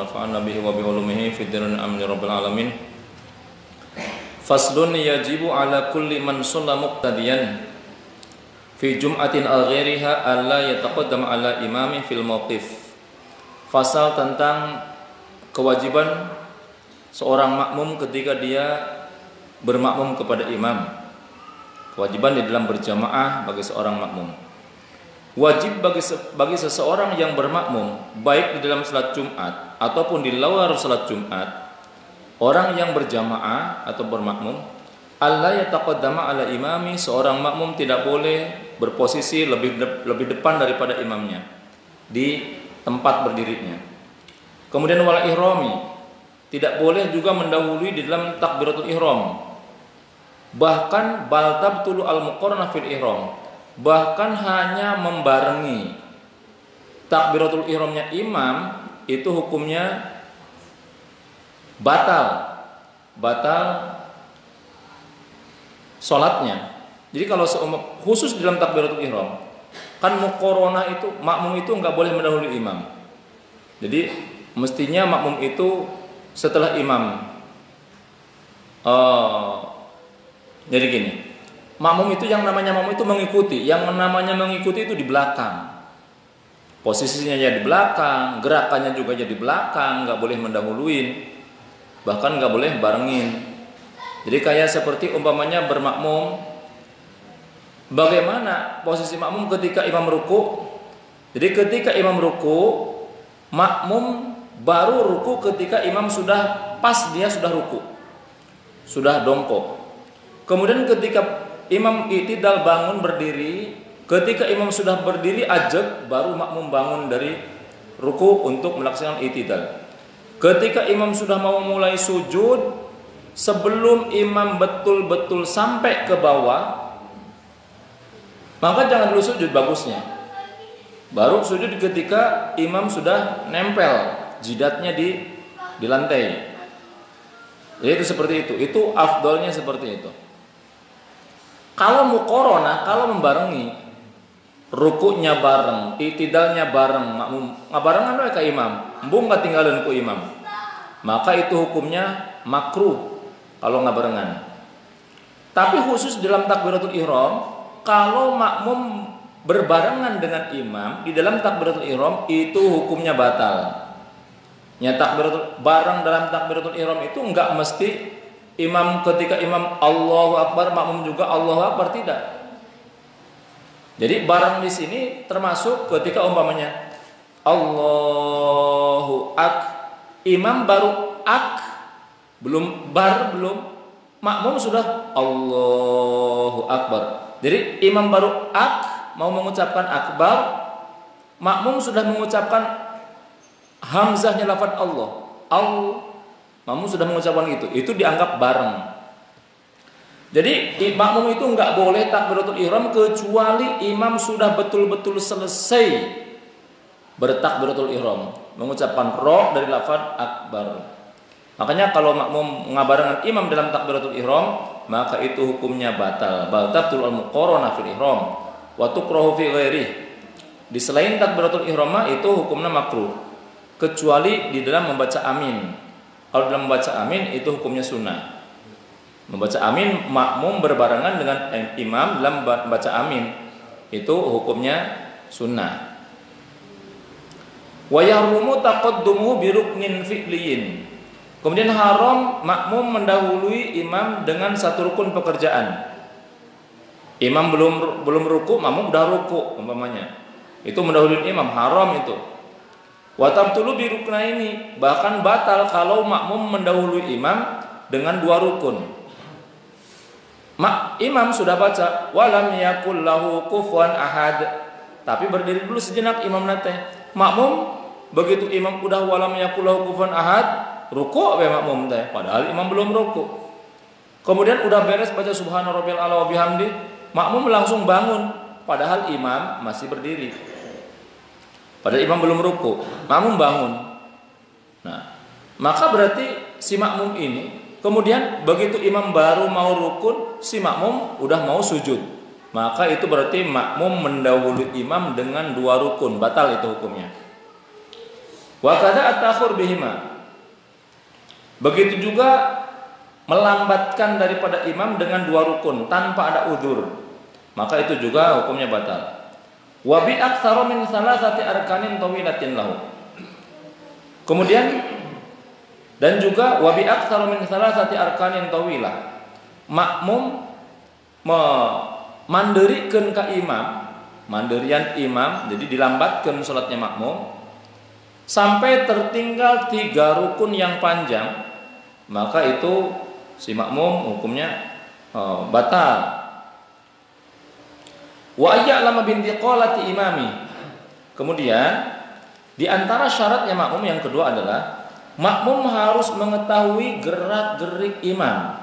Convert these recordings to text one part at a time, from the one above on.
nafa'ana bihi wa bi ulumihi fid dunya amin ya rabbal alamin. Faslun yajibu ala kulli man shalla muqtadiyan fi jum'atin al ghairiha alla yataqaddam ala imami fil mauqif. Fasal tentang kewajiban seorang makmum ketika dia bermakmum kepada imam. Kewajiban di dalam berjamaah bagi seorang makmum. Wajib bagi seseorang yang bermakmum baik di dalam salat Jumat ataupun di luar salat Jumat, orang yang berjamaah atau bermakmum, alla yataqaddama ala imami, seorang makmum tidak boleh berposisi lebih depan daripada imamnya di tempat berdirinya. Kemudian wal ihrami, tidak boleh juga mendahului di dalam takbiratul ihram. Bahkan bal tabtulu al muqarrana fil ihram, bahkan hanya membarengi takbiratul ihramnya imam itu hukumnya batal salatnya. Jadi kalau khusus dalam takbiratul ihram, kan muqarrana itu makmum itu enggak boleh mendahului imam. Jadi mestinya makmum itu setelah imam. Jadi gini, makmum itu yang namanya makmum itu mengikuti, yang namanya mengikuti itu di belakang. Posisinya ya di belakang, gerakannya juga jadi di belakang, nggak boleh mendahuluin, bahkan nggak boleh barengin. Jadi kayak seperti umpamanya bermakmum, bagaimana posisi makmum ketika imam ruku? Jadi ketika imam ruku, makmum baru ruku ketika imam sudah pas, dia sudah ruku, sudah dongkok. Kemudian ketika imam i'tidal bangun berdiri, ketika imam sudah berdiri ajeg, baru makmum bangun dari ruku untuk melaksanakan i'tidal. Ketika imam sudah mau mulai sujud, sebelum imam betul-betul sampai ke bawah, maka jangan dulu sujud bagusnya. Baru sujud ketika imam sudah nempel jidatnya di lantai. Jadi itu seperti itu. Itu afdolnya seperti itu. Kalau muqarrana, kalau membarengi, rukuknya bareng, i'tidalnya bareng, makmum ngabarengan wae ka imam, embung katinggalan ku imam, maka itu hukumnya makruh kalau ngabarengan. Tapi khusus dalam takbiratul ihram, kalau makmum berbarengan dengan imam di dalam takbiratul ihram, itu hukumnya batal. Ya, bareng dalam takbiratul ihram itu enggak mesti imam ketika imam Allahu Akbar, makmum juga Allahu Akbar, tidak. Jadi bareng di sini termasuk ketika umpamanya Allahu imam baru belum makmum sudah Allahu Akbar. Jadi imam baru mau mengucapkan akbar, makmum sudah mengucapkan hamzahnya lafaz Allah. Makmum sudah mengucapkan itu dianggap bareng. Jadi makmum itu enggak boleh takbiratul ihram kecuali imam sudah betul-betul selesai bertakbiratul ihram, mengucapkan ra dari lafaz akbar. Makanya kalau makmum ngabarengan imam dalam takbiratul ihram, maka itu hukumnya batal. Tabtul al-muqarrana fil ihram wa tukrahu fi ghairihi. Di selain takbiratul ihram itu hukumnya makruh, kecuali di dalam membaca amin. Kalau dalam membaca amin itu hukumnya sunnah. Membaca amin makmum berbarengan dengan imam dalam membaca amin itu hukumnya sunnah. Wa yahrumu taqaddumu bi ruknin fi'liyin. Kemudian haram makmum mendahului imam dengan satu rukun pekerjaan. Imam belum ruku, makmum udah ruku umpamanya. Itu mendahului imam, haram itu. Wa tabtulu bi ruknaini, bahkan batal kalau makmum mendahului imam dengan dua rukun. Imam sudah baca walam yakul lahu kufuwan ahad, tapi berdiri dulu sejenak imam nate. Makmum begitu imam udah walam yakul lahu kufuwan ahad, ruku' we makmum teh, padahal imam belum ruku'. Kemudian udah beres baca subhana rabbiyal a'la wa bihamdi, makmum langsung bangun padahal imam masih berdiri. Padahal imam belum ruku, makmum bangun. Nah, maka berarti si makmum ini kemudian begitu imam baru mau rukun, si makmum udah mau sujud. Maka itu berarti makmum mendahului imam dengan dua rukun, batal itu hukumnya. Wa kadza at-ta'khur bihima. Begitu juga melambatkan daripada imam dengan 2 rukun tanpa ada udzur, maka itu juga hukumnya batal. Wa bi aktsara min salasati arkanin tawilatin lahu. Kemudian dan juga wa bi aktsara min salasati arkanin tawilah. Makmum mandirikeun ka imam, mandirian imam, jadi dilambatkan salatnya makmum sampai tertinggal 3 rukun yang panjang, maka itu si makmum hukumnya batal. Wa ayya'lama bintiqalati imami. Kemudian di antara syaratnya makmum yang kedua adalah makmum harus mengetahui gerak-gerik imam.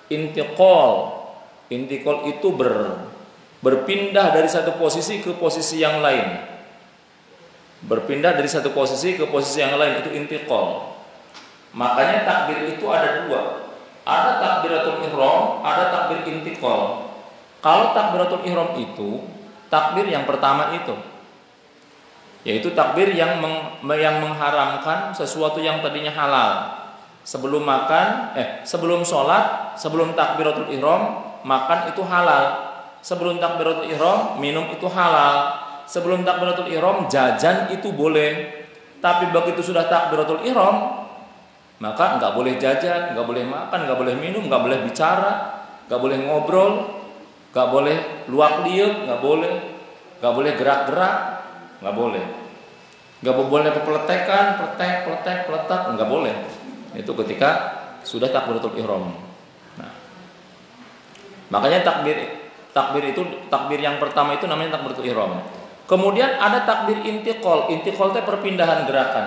Intiqal itu berpindah dari satu posisi ke posisi yang lain. Berpindah dari satu posisi ke posisi yang lain itu intiqal. Makanya takbir itu ada 2. Ada takbiratul ihram, ada takbir intiqal. Kalau takbiratul ihram itu takbir yang pertama itu, yaitu takbir yang mengharamkan sesuatu yang tadinya halal. Sebelum makan, sebelum sholat, sebelum takbiratul ihram, makan itu halal. Sebelum takbiratul ihram, minum itu halal. Sebelum takbiratul ihram, jajan itu boleh. Tapi begitu sudah takbiratul ihram, maka nggak boleh jajan, nggak boleh makan, nggak boleh minum, nggak boleh bicara, nggak boleh ngobrol, nggak boleh luak liuk, nggak boleh gerak-gerak, nggak boleh pepeletekan, peletek, nggak boleh. Itu ketika sudah takbiratul ihram. Nah, makanya takbir yang pertama itu namanya takbiratul ihram. Kemudian ada takbir intiqal. Intiqal itu perpindahan gerakan.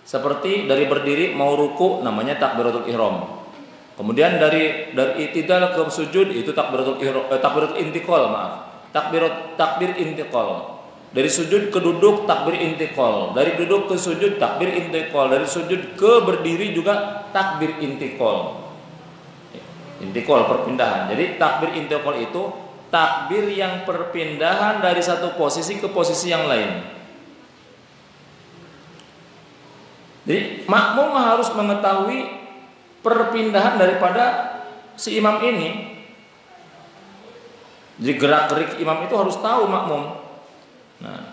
Seperti dari berdiri mau ruku namanya takbiratul ihram. Kemudian dari i'tidal ke sujud itu takbiratul intiqal, takbir intiqal. Dari sujud ke duduk takbir intiqal, dari duduk ke sujud takbir intiqal, dari sujud ke berdiri juga takbir intiqal. Intiqal perpindahan. Jadi takbir intiqal itu takbir yang perpindahan dari satu posisi ke posisi yang lain. Jadi makmum harus mengetahui perpindahan daripada si imam ini. Jadi gerak-gerik imam itu harus tahu makmum. Nah,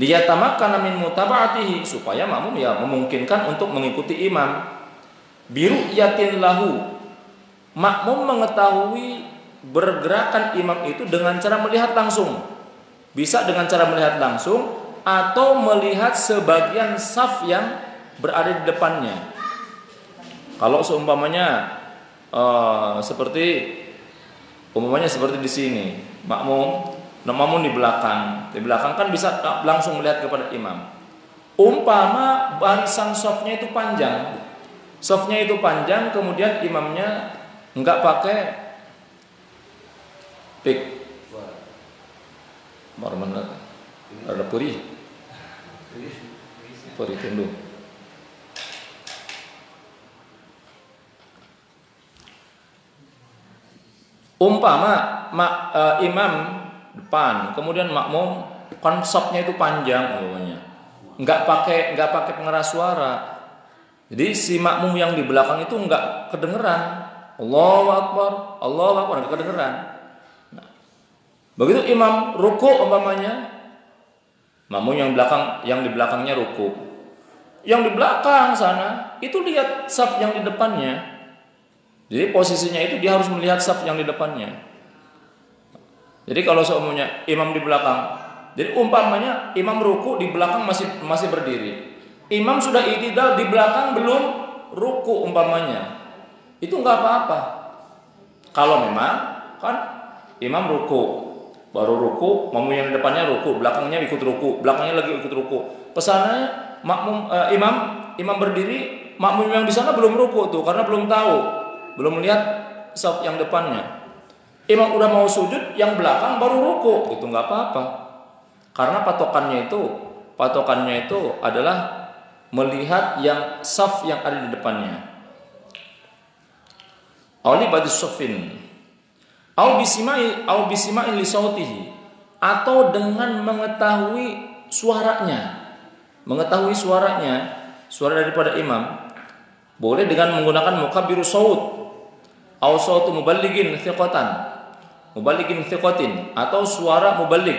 liyatamakkana min mutaba'atihi, supaya makmum ya memungkinkan untuk mengikuti imam. Biru yatin lahu, makmum mengetahui bergerakan imam itu dengan cara melihat langsung. Bisa dengan cara melihat langsung atau melihat sebagian saf yang berada di depannya. Kalau seumpamanya seperti di sini, makmum di belakang kan bisa langsung melihat kepada imam. Umpama barisan safnya itu panjang, kemudian imamnya enggak pakai pik, marmana ada puri tundu. Umpama imam depan, kemudian makmum konsepnya itu panjang umpamanya, nggak pakai pengeras suara, jadi si makmum yang di belakang itu nggak kedengeran, Allahu Akbar, nggak kedengeran. Nah, begitu imam ruku umpamanya, makmum yang di belakangnya ruku, yang di belakang sana itu lihat saf yang di depannya, jadi posisinya itu dia harus melihat saf yang di depannya. Jadi kalau seumumnya imam di belakang, jadi umpamanya imam ruku di belakang masih berdiri, imam sudah i'tidal di belakang belum ruku umpamanya, itu nggak apa-apa. Kalau memang kan imam ruku, baru ruku, makmum yang di depannya ruku, belakangnya ikut ruku, belakangnya lagi ikut ruku. Pesannya imam berdiri, makmum yang di sana belum ruku tuh karena belum tahu, belum melihat saf yang depannya. Imam udah mau sujud, yang belakang baru ruku, itu nggak apa-apa. Karena patokannya itu adalah melihat yang saf yang ada di depannya. Auli badis sofin, au bisima'in li sautihi, atau dengan mengetahui suaranya. mengetahui suara daripada imam, boleh dengan menggunakan mukabbirus saut, au sautu muballighin thiqatin, atau suara muballigh.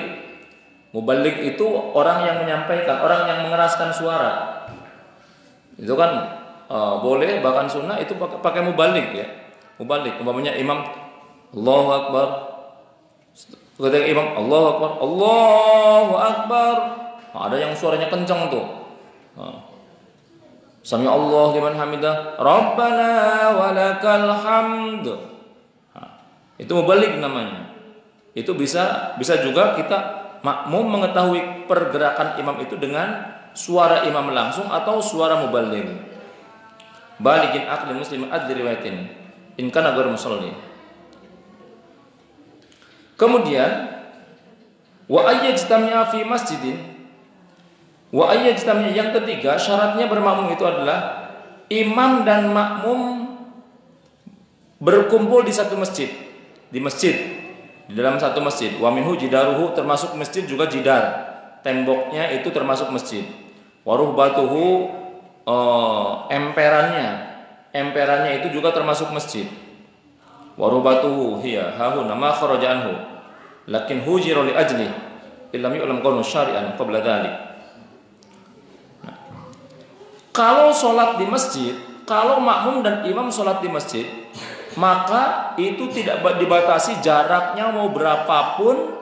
Muballigh itu orang yang menyampaikan, orang yang mengeraskan suara. Itu kan boleh, bahkan sunnah itu pakai muballigh ya. Muballigh, umpamanya imam Allahu Akbar, ketika imam Allahu Akbar, Allahu Akbar, ada yang suaranya kencang tuh. Sami Allah liman hamidah, Rabbana walakal hamd. Itu muballigh namanya. Itu bisa juga kita makmum mengetahui pergerakan imam itu dengan suara imam langsung atau suara muballigh. Balighin aqli muslim adli riwayatin in kana ghairu musalli. Kemudian wa ayyajtami'a fi masjidin, wa ayyajtami'a, yang ketiga syaratnya bermakmum itu adalah imam dan makmum berkumpul di satu masjid, di dalam satu masjid. Wa minhu jidaruhu, termasuk masjid juga jidar, temboknya itu termasuk masjid. Wa ruhbatuhu, emperannya itu juga termasuk masjid. Wa ruhbatuhu hiya hahuna ma kharaja anhu lakin hujira li ajli illam yu'lam qawlu syari'an qabla dzalik. Kalau sholat di masjid, kalau makmum dan imam sholat di masjid, maka itu tidak dibatasi jaraknya mau berapapun,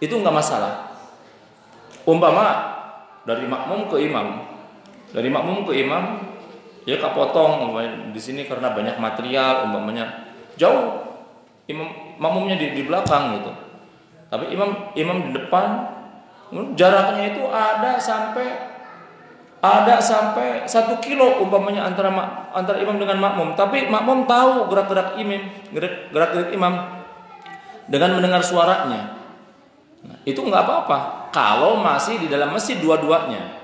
itu enggak masalah. Umpama dari makmum ke imam, ya kapotong di sini karena banyak material, umpamanya jauh, makmumnya di belakang gitu. Tapi imam di depan, jaraknya itu ada sampai 1 kilo umpamanya antara imam dengan makmum. Tapi makmum tahu gerak-gerik imam dengan mendengar suaranya. Nah, itu enggak apa-apa kalau masih di dalam masjid dua-duanya.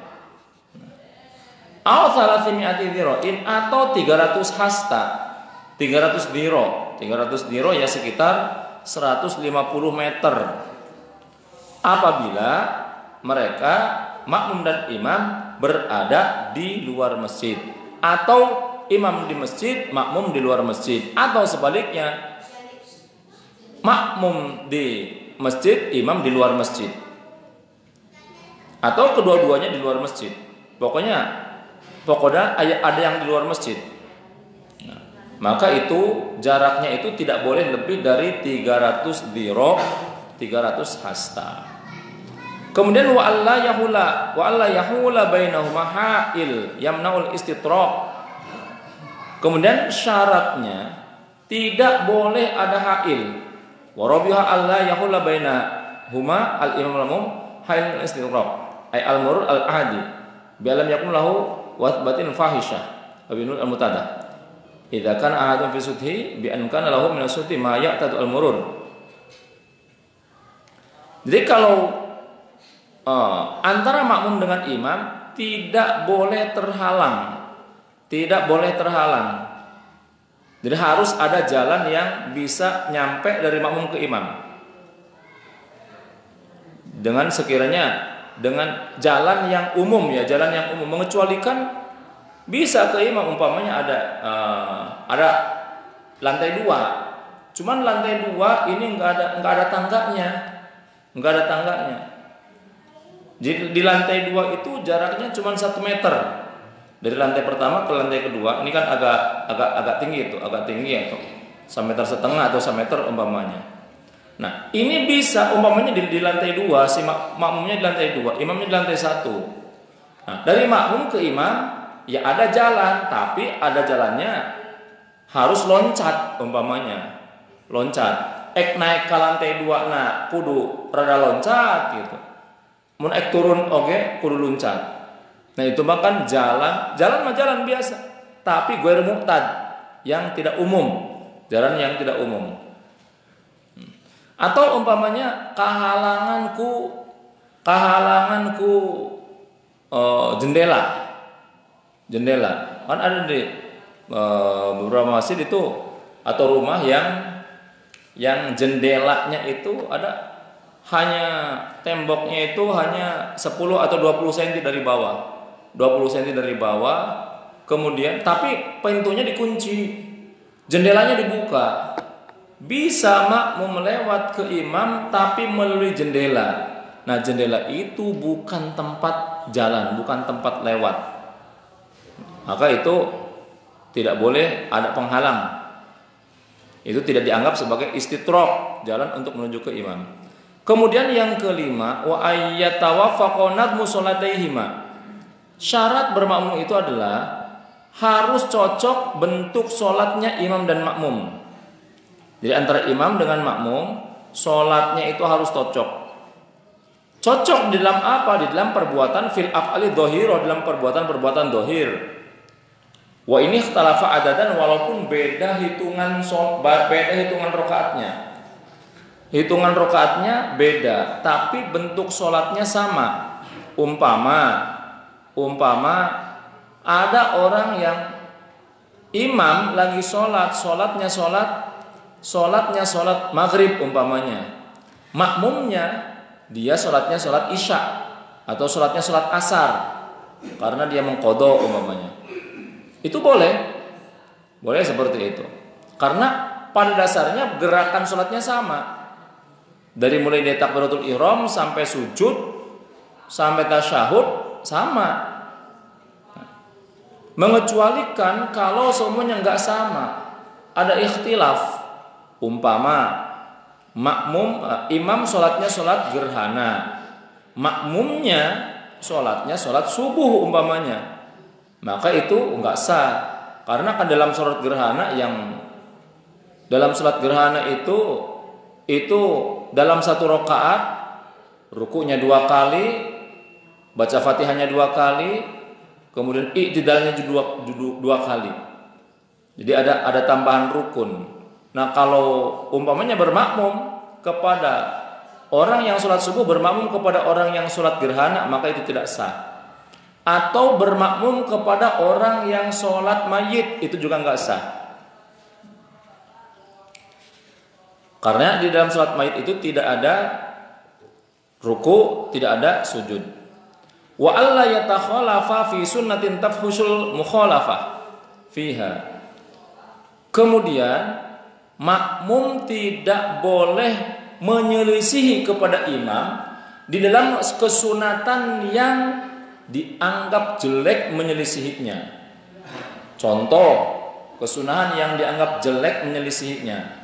Au 300 dhiro'in, atau 300 hasta. 300 dhiro ya sekitar 150 meter. Apabila mereka makmum dan imam berada di luar masjid, atau imam di masjid, makmum di luar masjid, atau sebaliknya makmum di masjid, imam di luar masjid, atau kedua-duanya di luar masjid. Pokoknya ada yang di luar masjid. Nah, maka itu jaraknya itu tidak boleh lebih dari 300 dhiro, 300 hasta. Kemudian wa alla yahula bainahuma ha'il yamna'ul istitraq. Kemudian syaratnya tidak boleh ada ha'il. Wa rabiha alla yahula bainahuma al-imam al-mum ha'il istitraq ay al-murur al-adi bi alam yakun lahu wasbatin fahisyah wa binul al-mutada. Idza kana ahadun fi sudhi bi an kana lahu min as-sudhi ma ya'tadu al-murur. Jadi kalau antara makmum dengan imam tidak boleh terhalang. Jadi harus ada jalan yang bisa nyampe dari makmum ke imam. Dengan dengan jalan yang umum ya, mengecualikan bisa ke imam, umpamanya ada lantai 2. Cuman lantai 2 ini enggak ada tangganya. Di lantai 2 itu jaraknya cuma 1 meter dari lantai pertama ke lantai kedua. Ini kan agak tinggi itu, atau 1,5 meter atau 1 meter umpamanya. Nah, ini bisa umpamanya di lantai 2, si makmumnya di lantai 2, imamnya di lantai 1. Nah, dari makmum ke imam ya ada jalan, tapi ada jalannya harus loncat umpamanya. Naik ke lantai 2 nah kudu rada loncat gitu. Mun turun kudu loncat. Nah itu bahkan jalan biasa, tapi ghairu muqtad, yang tidak umum, jalan yang tidak umum. Atau umpamanya kehalanganku jendela. Kan ada di beberapa masjid itu atau rumah yang jendelanya itu ada hanya temboknya itu hanya 10 atau 20 cm dari bawah. 20 cm dari bawah. Kemudian tapi pintunya dikunci. Jendelanya dibuka. Bisa makmum lewat ke imam tapi melalui jendela. Nah, jendela itu bukan tempat jalan, bukan tempat lewat. Maka itu tidak boleh ada penghalang. Itu tidak dianggap sebagai istitraq, jalan untuk menuju ke imam. Kemudian yang kelima, wa ayyatawaffaqu nadmu salataihima. Syarat bermakmum itu adalah harus cocok bentuk sholatnya imam dan makmum. Jadi antara imam dengan makmum, sholatnya itu harus cocok. Cocok di dalam apa? Di dalam perbuatan fil af'ali dhahira, dalam perbuatan dhahir. Wa ini ikhtalafa adadan, walaupun beda hitungan rakaatnya. Hitungan rakaatnya beda, tapi bentuk sholatnya sama. Umpama ada orang yang imam lagi sholatnya sholat maghrib umpamanya. Makmumnya dia sholatnya sholat isya atau sholatnya sholat asar karena dia mengqadha umpamanya. Itu boleh seperti itu. Karena pada dasarnya gerakan sholatnya sama. Dari mulai dia takbiratul ihram sampai sujud sampai tasyahud sama. Mengecualikan kalau semuanya nggak sama, ada ikhtilaf. Umpama imam sholatnya sholat gerhana, makmumnya sholatnya sholat subuh umpamanya, maka itu nggak sah. Karena kan dalam sholat gerhana itu dalam satu rakaat rukunya 2 kali, baca Fatihahnya 2 kali, kemudian i'tidalnya 2 kali. Jadi ada tambahan rukun. Nah, kalau umpamanya bermakmum kepada orang yang sholat subuh, bermakmum kepada orang yang sholat gerhana, maka itu tidak sah. Atau bermakmum kepada orang yang sholat mayit, itu juga nggak sah. Karena di dalam sholat mayit itu tidak ada ruku, tidak ada sujud. Wa alla yatakhalafa fi sunnatin tafhusul mukhalafah fiha. Kemudian makmum tidak boleh menyelisihi kepada imam di dalam kesunatan yang dianggap jelek menyelisihinya. Contoh kesunahan yang dianggap jelek menyelisihinya.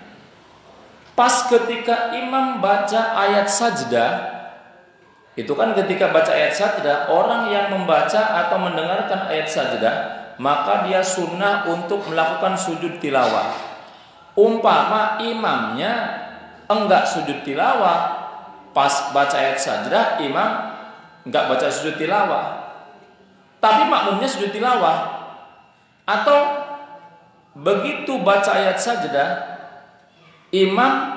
Pas ketika imam baca ayat sajdah, itu kan ketika baca ayat sajdah, orang yang membaca atau mendengarkan ayat sajdah, maka dia sunnah untuk melakukan sujud tilawah. Umpama imamnya enggak sujud tilawah, pas baca ayat sajdah imam enggak baca sujud tilawah, tapi makmumnya sujud tilawah. Atau begitu baca ayat sajdah imam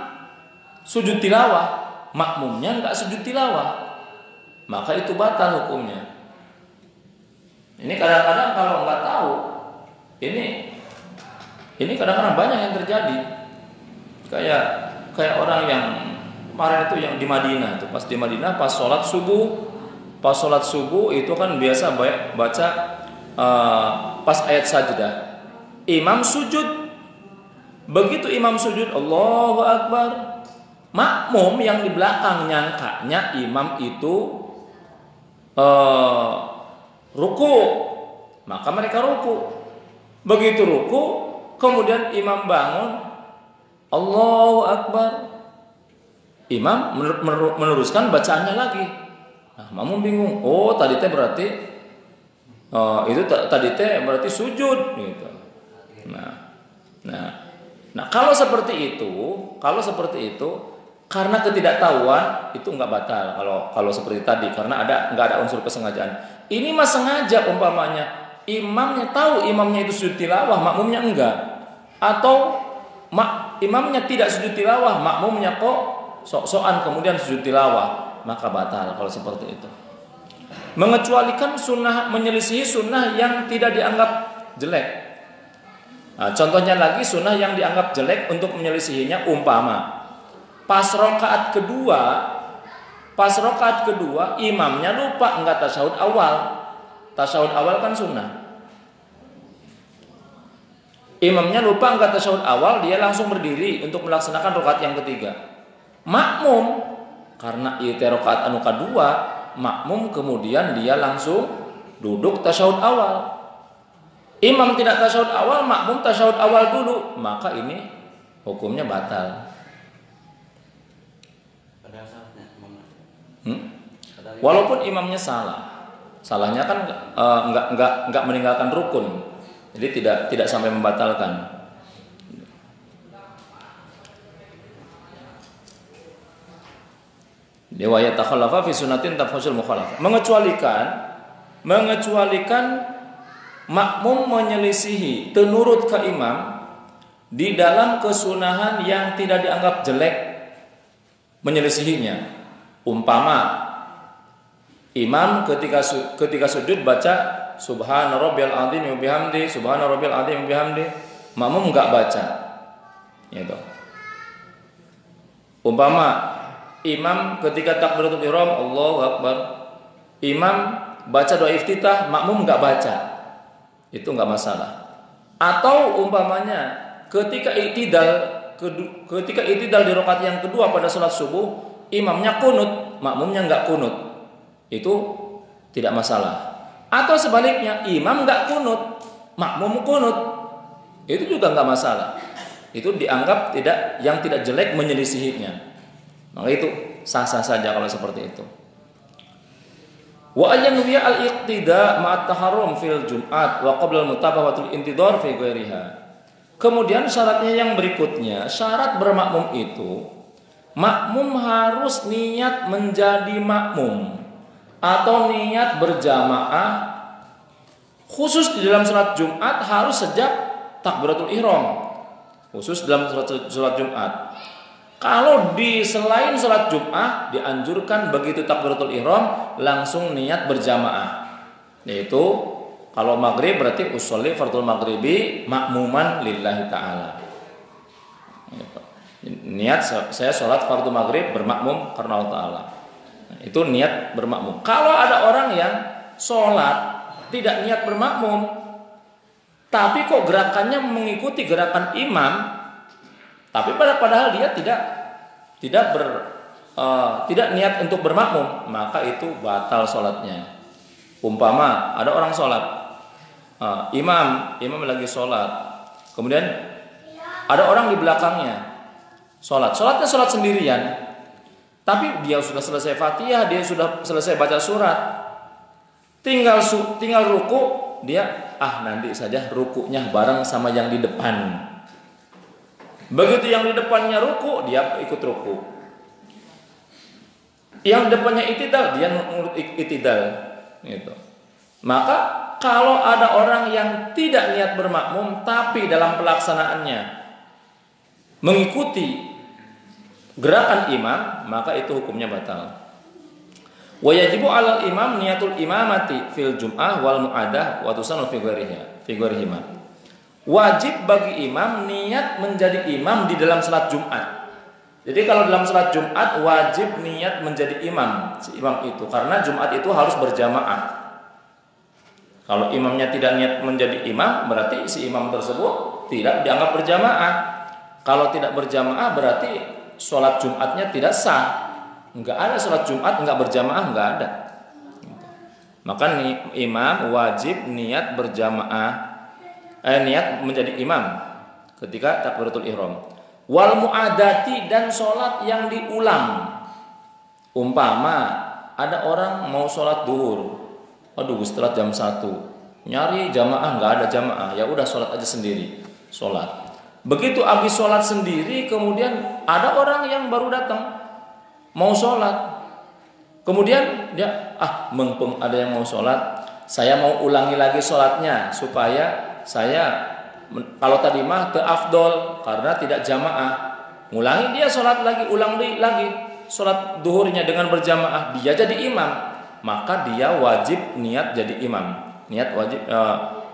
sujud tilawah, makmumnya enggak sujud tilawah, maka itu batal hukumnya. Ini kadang-kadang kalau enggak tahu, ini kadang-kadang banyak yang terjadi. Kayak orang yang kemarin itu yang di Madinah itu, pas di Madinah pas sholat subuh itu kan biasa baca pas ayat sajdah, imam sujud. Begitu imam sujud, Allahu Akbar, makmum yang di belakang nyangkanya imam itu ruku, maka mereka ruku. Begitu ruku, kemudian imam bangun, Allahu Akbar, imam meneruskan bacaannya lagi. Nah, makmum bingung. Oh, tadi teh berarti berarti sujud gitu. Nah, kalau seperti itu karena ketidaktahuan itu nggak batal kalau seperti tadi, karena nggak ada unsur kesengajaan. Ini mah sengaja umpamanya imamnya tahu imamnya itu sujud tilawah, makmumnya enggak, atau imamnya tidak sujud tilawah, makmumnya kok sok-sokan kemudian sujud tilawah, maka batal kalau seperti itu. Mengecualikan sunnah, menyelisihi sunnah yang tidak dianggap jelek. Nah, contohnya lagi sunnah yang dianggap jelek untuk menyelisihinya, umpama pas rakaat kedua Pas rakaat kedua imamnya lupa enggak tasyahud awal. Tasyahud awal kan sunnah. Imamnya lupa enggak tasyahud awal, dia langsung berdiri untuk melaksanakan rakaat yang ketiga. Makmum karena ieu rakaat anu kadua, makmum kemudian dia langsung duduk tasyahud awal. Imam tidak tasyahud awal, makmum tasyahud awal dulu, maka ini hukumnya batal. Walaupun imamnya salah, salahnya kan enggak meninggalkan rukun, jadi tidak sampai membatalkan. Riwayat takhallafa fi sunnatin tafhusul mukhalafah, mengecualikan makmum menyelisihi tenurut ke imam di dalam kesunahan yang tidak dianggap jelek menyelisihinya. Umpama imam ketika sujud baca subhana rabbiyal azim wa bihamdi, subhana rabbiyal azim wa bihamdi, makmum enggak baca. Gitu. Umpama imam ketika takbiratul ihram Allahu akbar, imam baca doa iftitah, makmum enggak baca. Itu enggak masalah. Atau umpamanya ketika itidal di rakaat yang kedua pada salat subuh, imamnya kunut, makmumnya enggak kunut, itu tidak masalah. Atau sebaliknya, imam enggak kunut, makmum kunut, itu juga enggak masalah. Itu dianggap yang tidak jelek menyelisihinya. Maka itu sah-sah saja kalau seperti itu. Wa ayyanwiya al-iqtida ma'at taharrum fil jum'at wa qabla al-mutabawatul intidhar fi ghairiha. Kemudian syaratnya yang berikutnya, syarat bermakmum itu makmum harus niat menjadi makmum atau niat berjamaah, khusus di dalam salat Jumat harus sejak takbiratul ihram. Khusus dalam salat Jumat. Kalau di selain salat Jumat dianjurkan begitu takbiratul ihram langsung niat berjamaah. Yaitu kalau maghrib berarti usolli fardul maghribi makmuman lillahi ta'ala. Niat saya sholat fardu maghrib bermakmum karena Allah Ta'ala. Itu niat bermakmum. Kalau ada orang yang sholat tidak niat bermakmum, tapi kok gerakannya mengikuti gerakan imam, tapi padahal dia tidak niat untuk bermakmum, maka itu batal sholatnya. Umpama ada orang sholat, imam lagi sholat, kemudian ada orang di belakangnya sholatnya sholat sendirian, tapi dia sudah selesai Fatihah, dia sudah selesai baca surat, tinggal ruku, dia nanti saja rukunya bareng sama yang di depan. Begitu yang di depannya ruku, dia ikut ruku. Yang depannya itidal, dia ngurut itidal. Gitu. Maka kalau ada orang yang tidak niat bermakmum, tapi dalam pelaksanaannya mengikuti gerakan imam, maka itu hukumnya batal. Wa yajibu 'alal imam niyatul imamati fil jum'ah wal mu'adah wa tusannu fi ghairihima. Wajib bagi imam niat menjadi imam di dalam salat Jumat. Jadi kalau dalam salat Jumat wajib niat menjadi imam, si imam itu, karena Jumat itu harus berjamaah. Kalau imamnya tidak niat menjadi imam, berarti si imam tersebut tidak dianggap berjamaah. Kalau tidak berjamaah berarti sholat Jumatnya tidak sah. Enggak ada sholat Jumat enggak berjamaah, enggak ada. Maka imam wajib niat berjamaah, niat menjadi imam ketika takbiratul ihram. Wal muadati, dan sholat yang diulang. Umpama ada orang mau sholat duhur, aduh setelah jam 1 nyari jamaah, enggak ada jamaah, ya udah sholat aja sendiri, sholat. Begitu habis sholat sendiri, kemudian ada orang yang baru datang mau sholat, kemudian dia mumpung ada yang mau sholat, saya mau ulangi lagi sholatnya supaya saya, kalau tadi mah ke afdol karena tidak jamaah, ngulangi dia sholat lagi, ulangi lagi sholat duhurnya dengan berjamaah, dia jadi imam, maka dia wajib niat jadi imam,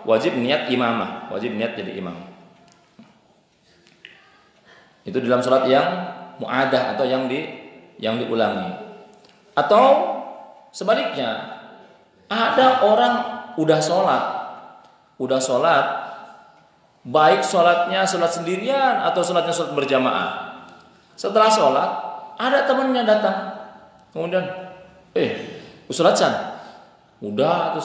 wajib niat imamah, wajib niat jadi imam. Itu dalam sholat yang mu'adah atau yang diulangi. Atau sebaliknya, ada orang udah sholat, baik sholatnya sholat sendirian atau sholatnya sholat berjamaah. Setelah sholat, ada temannya datang, kemudian, Ustaz San, udah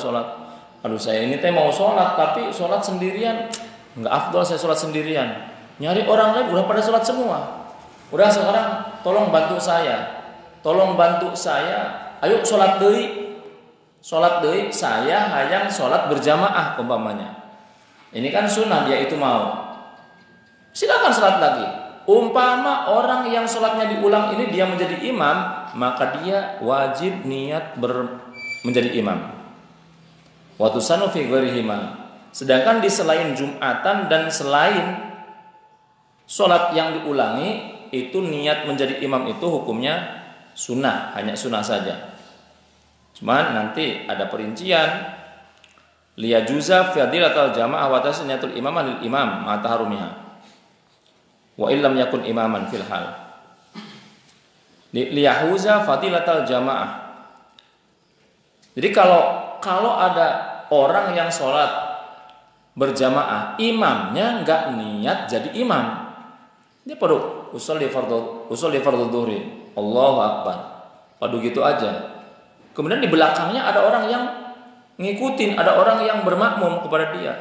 sholat. Aduh, saya ini teh mau sholat, tapi sholat sendirian nggak afdol, saya sholat sendirian. Nyari orang lain udah pada sholat semua. Udah, sekarang tolong bantu saya. Ayo sholat deui. Saya hayang sholat berjamaah umpamanya. Ini kan sunnah, dia itu mau. Silakan sholat lagi. Umpama orang yang sholatnya diulang ini dia menjadi imam, maka dia wajib niat menjadi imam. Wa tusanu fi ghairihima. Sedangkan di selain Jumatan dan selain sholat yang diulangi, itu niat menjadi imam itu hukumnya sunnah, hanya sunnah saja. Cuman nanti ada perincian. Liyajuza fadilatul jamaah wa tasniyatul imam lil imam ma taharumiha. Wa illam yakun imaman fil hal. Liyahuza fadilatul jamaah. Jadi kalau ada orang yang sholat berjamaah, imamnya nggak niat jadi imam, dia perlu usolli fardhu dhuhri, Allahu akbar, padu gitu aja. Kemudian di belakangnya ada orang yang ngikutin, ada orang yang bermakmum kepada dia.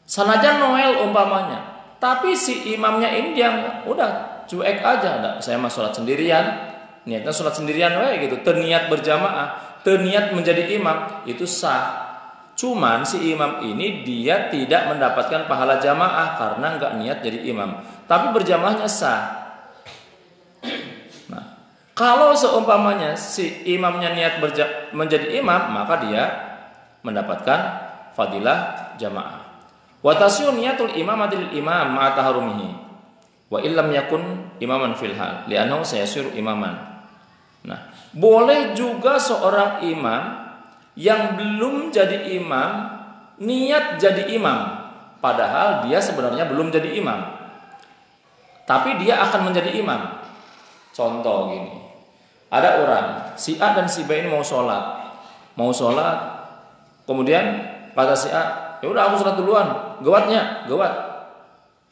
Sanajan Noel umpamanya, tapi si imamnya ini dia udah cuek aja, saya mah sholat sendirian, niatnya sholat sendirian gitu, terniat berjamaah, terniat menjadi imam, itu sah. Cuman si imam ini dia tidak mendapatkan pahala jamaah karena nggak niat jadi imam, tapi berjamaahnya sah. Nah, kalau seumpamanya si imamnya niat menjadi imam, maka dia mendapatkan fadilah jamaah. Wa tasyun niyatul imamatil imam ma taharumihi wa illam yakun imaman fil hal li'annahu sayasiru imaman. Nah, boleh juga seorang imam yang belum jadi imam niat jadi imam, padahal dia sebenarnya belum jadi imam, tapi dia akan menjadi imam. Contoh gini, ada orang si A dan si B ini mau sholat, kemudian kata si A, ya udah aku sholat duluan, gawat.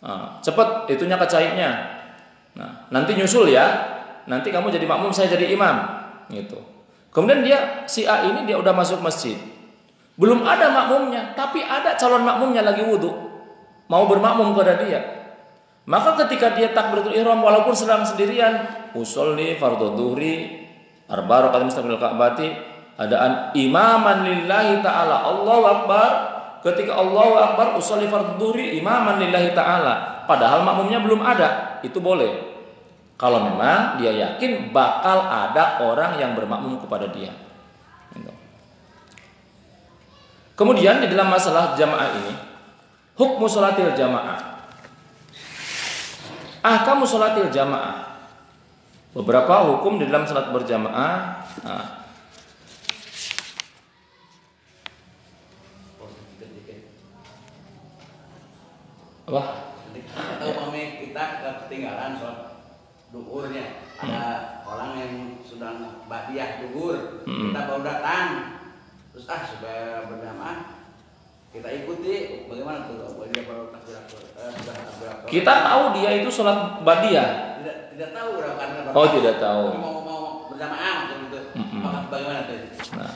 Nah, cepet itunya kecaiknya. Nah, nanti nyusul ya, nanti kamu jadi makmum, saya jadi imam, gitu. Kemudian si A ini dia udah masuk masjid, belum ada makmumnya, tapi ada calon makmumnya lagi wudhu, mau bermakmum kepada dia. Maka ketika dia takbiratul ihram walaupun sedang sendirian, usolli fardhu dhuhri arba rakaat mustaqbil ka'bati, adaan imaman lillahi ta'ala, Allahu akbar. Ketika Allahu akbar usolli fardhu dhuhri imaman lillahi ta'ala, padahal makmumnya belum ada, itu boleh. Kalau memang dia yakin bakal ada orang yang bermakmum kepada dia. Kemudian di dalam masalah jamaah ini, hukmu sholatil jamaah. Ahkamu sholatil jamaah. Beberapa hukum di dalam salat berjamaah. Apa? Atau mami kita ketinggalan sholat duhurnya, ada orang yang sedang ba'diyah duhur, kita baru datang, terus supaya berjamaah kita ikuti, bagaimana tuh? Dia baru kita tahu dia itu sholat ba'diyah. Tidak tahu karena tidak tahu. Mau berjamaah gitu. Bagaimana tuh? Nah,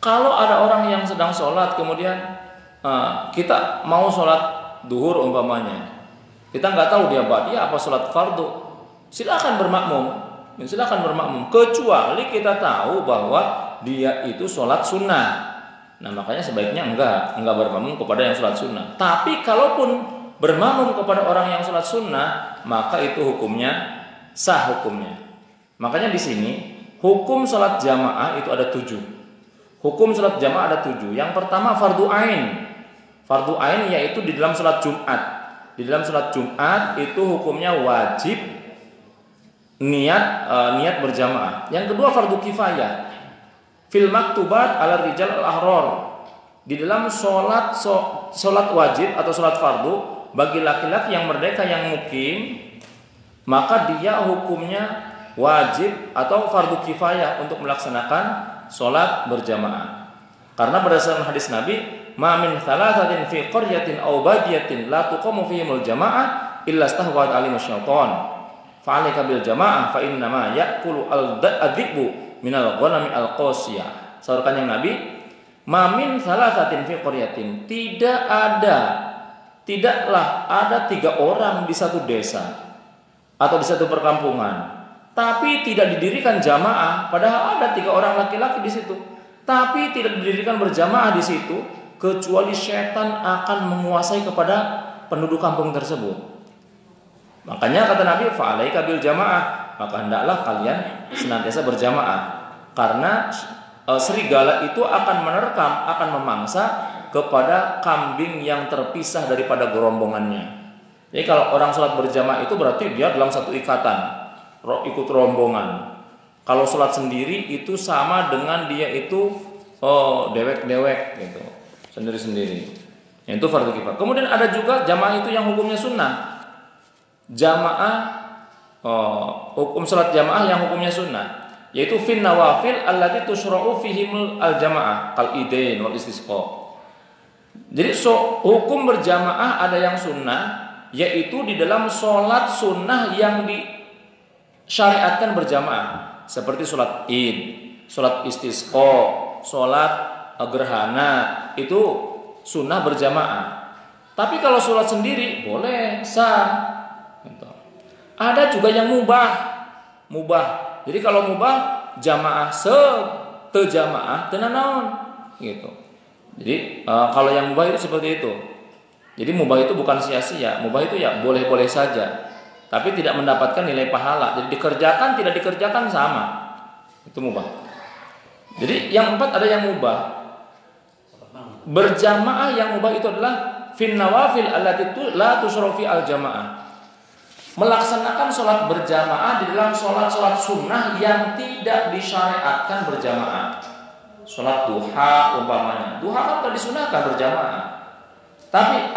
kalau ada orang yang sedang sholat kemudian kita mau sholat duhur umpamanya, kita nggak tahu dia ba'diyah apa sholat fardu, silakan bermakmum, kecuali kita tahu bahwa dia itu sholat sunnah. Nah, makanya sebaiknya enggak bermakmum kepada yang sholat sunnah. Tapi kalaupun bermakmum kepada orang yang sholat sunnah, maka itu hukumnya sah hukumnya. Makanya di sini hukum sholat jamaah itu ada 7. Hukum sholat jamaah ada 7. Yang pertama fardu ain. Fardu ain yaitu di dalam sholat Jumat. Di dalam sholat Jumat itu hukumnya wajib niat berjamaah. Yang kedua fardu kifayah. Fil maktubat ala rijal al ahrar. Di dalam sholat wajib atau sholat fardu bagi laki-laki yang merdeka yang mukim, maka dia hukumnya wajib atau fardu kifayah untuk melaksanakan sholat berjamaah. Karena berdasarkan hadis Nabi, ma min thalathatin fi qaryatin aw badiyatin la tuqamu fihimul jamaah illa stahwat alimus syaitan. Fa'alika bil jamaah fa inna ma ya'kulu al-dhi'bu minal ghanami al-qasiyah. Saurkan yang Nabi, ma min thalathatin fi qaryatin, tidaklah ada 3 orang di satu desa atau di satu perkampungan, tapi tidak didirikan jamaah, padahal ada 3 orang laki-laki di situ, tapi tidak didirikan berjamaah di situ, kecuali setan akan menguasai kepada penduduk kampung tersebut. Makanya kata Nabi, fa'alaika bil jamaah, maka hendaklah kalian senantiasa berjamaah, karena serigala itu akan menerkam, akan memangsa kepada kambing yang terpisah daripada gerombongannya. Jadi kalau orang sholat berjamaah itu berarti dia dalam satu ikatan, ikut rombongan. Kalau sholat sendiri itu sama dengan dia itu dewek-dewek gitu, sendiri-sendiri. Itu fardu kifayah. Kemudian ada juga jamaah itu yang hukumnya sunnah. Hukum sholat jamaah yang hukumnya sunnah, yaitu fin nawafil allati tushra'u fihimul al-jamaah kal idain wal istisqa. Jadi hukum berjamaah ada yang sunnah, yaitu di dalam sholat sunnah yang disyariatkan berjamaah, seperti sholat id, sholat istisqa, sholat gerhana, itu sunnah berjamaah. Tapi kalau sholat sendiri boleh, sah. Ada juga yang mubah. Jadi kalau mubah jamaah jamaah tenanaon gitu. Jadi kalau yang mubah itu seperti itu. Jadi mubah itu bukan sia-sia. Mubah itu ya boleh-boleh saja, tapi tidak mendapatkan nilai pahala. Jadi dikerjakan tidak dikerjakan sama. Itu mubah. Jadi yang 4 ada yang mubah. Berjamaah yang mubah itu adalah fin nawafil allati la tusrafi al jamaah. Melaksanakan sholat berjamaah di dalam sholat-sholat sunnah yang tidak disyariatkan berjamaah. Sholat duha umpamanya, duha kan tidak disunahkan berjamaah. Tapi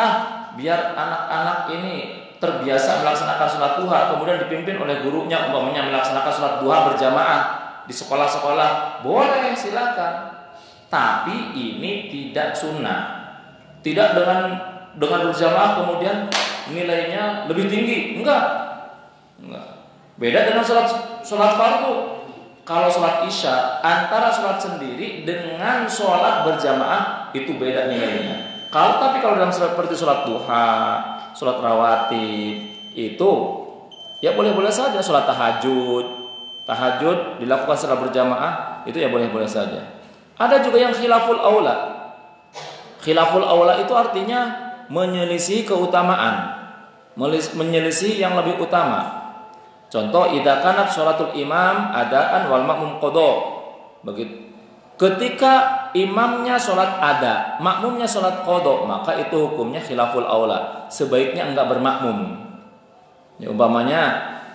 biar anak-anak ini terbiasa melaksanakan sholat duha, kemudian dipimpin oleh gurunya umpamanya melaksanakan sholat duha berjamaah di sekolah-sekolah, boleh, silakan. Tapi ini tidak sunnah. Tidak dengan berjamaah kemudian nilainya lebih tinggi, enggak. Beda dengan sholat fardu. Kalau sholat isya antara sholat sendiri dengan sholat berjamaah itu beda nilainya. Tapi kalau dalam seperti sholat duha, sholat rawatib itu ya boleh-boleh saja. Sholat tahajud dilakukan secara berjamaah itu ya boleh-boleh saja. Ada juga yang khilaful aula. Khilaful aula itu artinya menyelisih keutamaan, menyelisih yang lebih utama. Contoh, idza kanat sholatul imam adaan wal makmum qada. Begitu. Ketika imamnya sholat ada, makmumnya sholat qada, maka itu hukumnya khilaful aula. Sebaiknya enggak bermakmum. Ya, umpamanya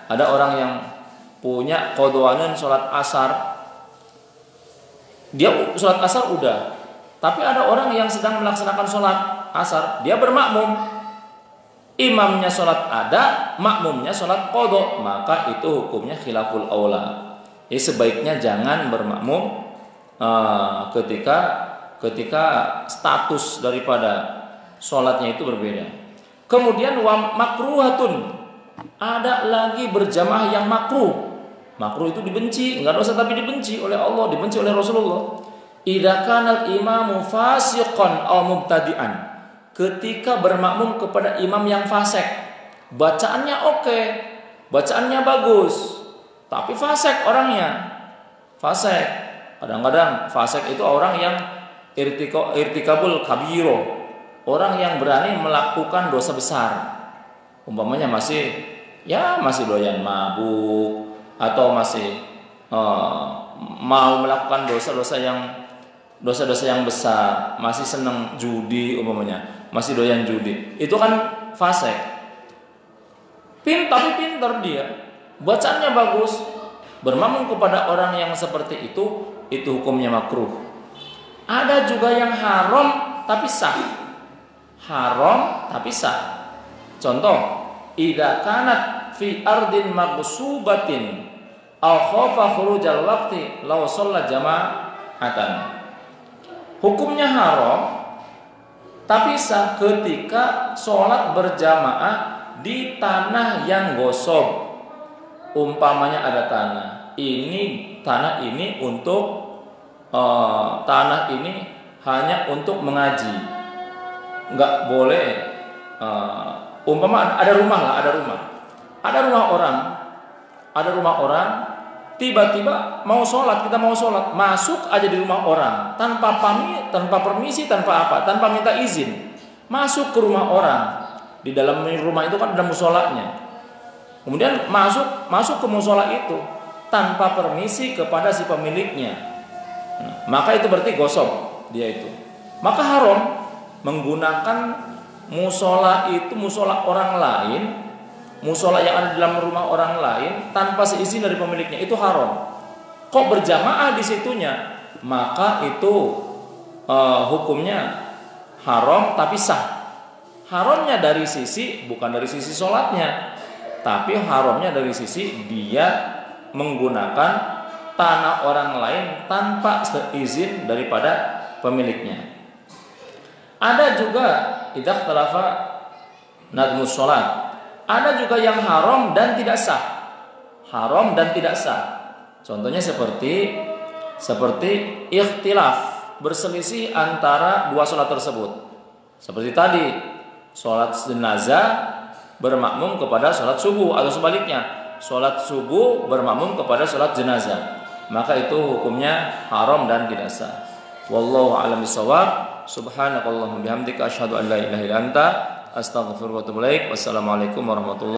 ada orang yang punya qadaanan sholat asar. Dia sholat asar udah, tapi ada orang yang sedang melaksanakan sholat asar, dia bermakmum. Imamnya sholat ada, makmumnya sholat qada, maka itu hukumnya khilaful aula. Jadi sebaiknya jangan bermakmum ketika status daripada sholatnya itu berbeda. Kemudian makruhatun, ada lagi berjamaah yang makruh. Makruh itu dibenci, enggak dosa tapi dibenci oleh Allah, dibenci oleh Rasulullah. Idza kana al-imamu fasiqan aw mubtadi'an. Ketika bermakmum kepada imam yang fasik, bacaannya oke, bacaannya bagus, tapi fasik orangnya. Fasik. Kadang-kadang fasik itu orang yang irtikabul kabiro, orang yang berani melakukan dosa besar. Umpamanya masih doyan mabuk, atau masih mau melakukan dosa-dosa yang besar, masih senang judi umpamanya, masih doyan judi, itu kan fasik. Tapi pintar dia, bacaannya bagus, bermakmum kepada orang yang seperti itu hukumnya makruh. Ada juga yang haram tapi sah. Contoh, idza kanat fi ardin maghsubatin Au khafa khurujal waqti law shalla jama'atan. Hukumnya haram tapi sah ketika sholat berjamaah di tanah yang gosok. Umpamanya ada tanah ini untuk tanah ini hanya untuk mengaji, nggak boleh. Umpama ada rumah orang, tiba-tiba mau sholat, kita mau sholat, masuk aja di rumah orang tanpa permisi, tanpa minta izin, masuk ke rumah orang. Di dalam rumah itu kan ada musolanya. Kemudian masuk ke musola itu tanpa permisi kepada si pemiliknya. Maka itu berarti gosok dia itu. Maka haram menggunakan musola itu, musola orang lain, musola yang ada di dalam rumah orang lain tanpa seizin dari pemiliknya, itu haram. Kok berjamaah di situnya, maka itu hukumnya haram tapi sah. Haramnya dari sisi bukan dari sisi sholatnya, tapi haramnya dari sisi dia menggunakan tanah orang lain tanpa seizin daripada pemiliknya. Ada juga idza ikhtalafa nadmus sholat. Ada juga yang haram dan tidak sah. Haram dan tidak sah. Contohnya seperti ikhtilaf, berselisih antara dua sholat tersebut. Seperti tadi, sholat jenazah bermakmum kepada sholat subuh, atau sebaliknya, sholat subuh bermakmum kepada sholat jenazah. Maka itu hukumnya haram dan tidak sah. Wallahu a'lam bishawab. Subhanakallahumma bihamdika asyhadu an la ilaha illa anta astaghfiruka wa atubu ilaik. Wassalamualaikum warahmatullahi wabarakatuh.